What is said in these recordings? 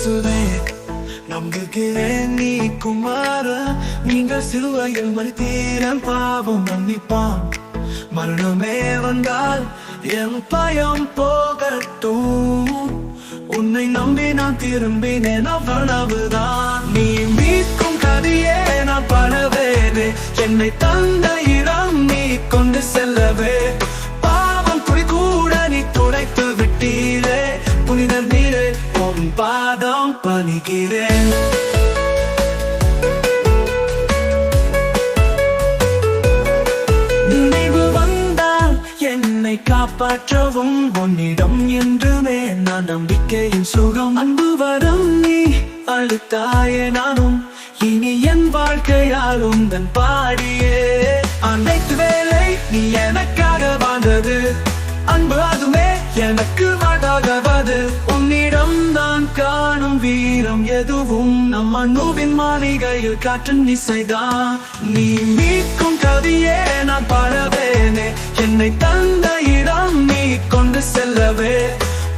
இயேசுவே நம்புகிறேன் நீ குமார நீங்கள் சிலுவையில் மரித்தீரன் பாவம் மன்னிப்பான் மரணமே வந்தால் என் பயம் போகட்டும் உன்னை நம்பி நான் திரும்பினேன் அவ்வளவுதான் நீ மீட்கும் கதியே நான் பணவேனே என்னை தந்த இடம் நீ கொண்டு செல்லவே பாவம் துளி கூட நீ துடைத்து விட்டீரே புனிதர் நீரே உன் பாதம் பணிகிறேன் காப்பாற்றவும் உன்னிடம் என்றுமே நான் நம்பிக்கையின் சுகம் அன்பு வரம் நீ அழுத்தாயே நானும் இனி என் வாழ்க்கையால் உந்தன் பாடியே அனைத்து வேலை நீ எனக்காக வாழ்ந்தது அன்பு அதுமே எனக்கு வாடாகவது உன்னிடம் நான் காணும் வீரம் எதுவும் நம் அன்புவின் மாளிகையில் காற்றும் இசைதான் நீ மீட்கும் கதியே நான் பாடவேனே என்னை தந்த இடம் நீ கொண்டு செல்லவே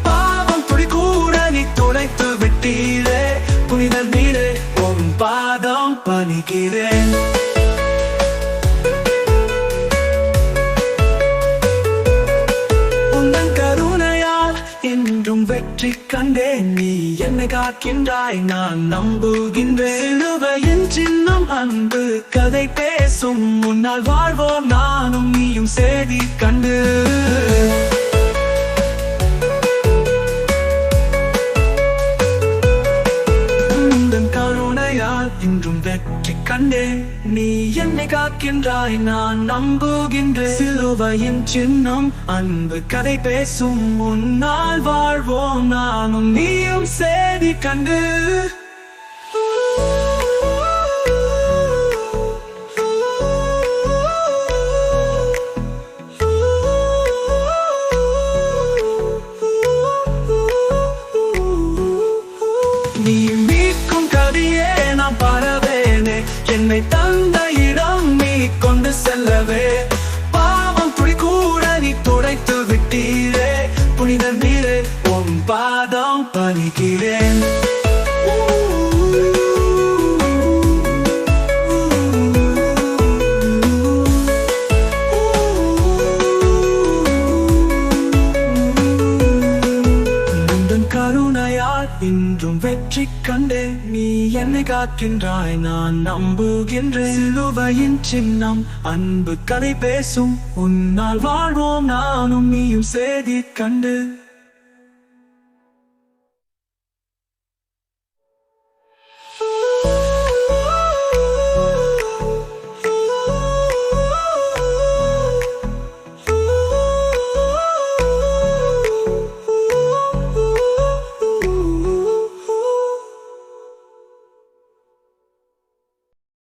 பாவம் துளி கூட நீ துடைத்து விட்டீரே புனிதர் நீரே உன் பாதம் பணிகிறேன் என்றும் வெற்றி கண்டேன் நீ என்னை காக்கின்றாய் நான் நம்புகின்றேன் சிலுவையின் சின்னம் அன்பு கதை பேசும் முன்னால் வாழ்வோம் நானும் நீயும் செய்தி கண்டு உந்தன் கருணையால் இன்றும் வெற்றி கண்டேன் நீ என்னை காக்கின்றாய் நான் நம்புகின்றேன் சிலுவையின் சின்னம் அன்பு கதை பேசும் முன்னால் வாழ்வோம் நானும் நீயும் செய்தி கண்டு நீ மீட்கும் கதியே நான் பாடவேனே என்னை தந்த இடம் நீ கொண்டு செல்லவே பாவம் துளி கூட நீ துடைத்து விட்டீரே புனிதர் நீரே உன் பாதம் பணிகிறேன் கருணையால் இன்றும் வெற்றி கண்டே நீ என்னை காக்கின்றாய் நான் நம்புகின்றேன் சிலுவையின் சின்னம் அன்பு கதை பேசும் உன்னால் வாழ்வோம் நானும் நீயும் செய்தி கண்டு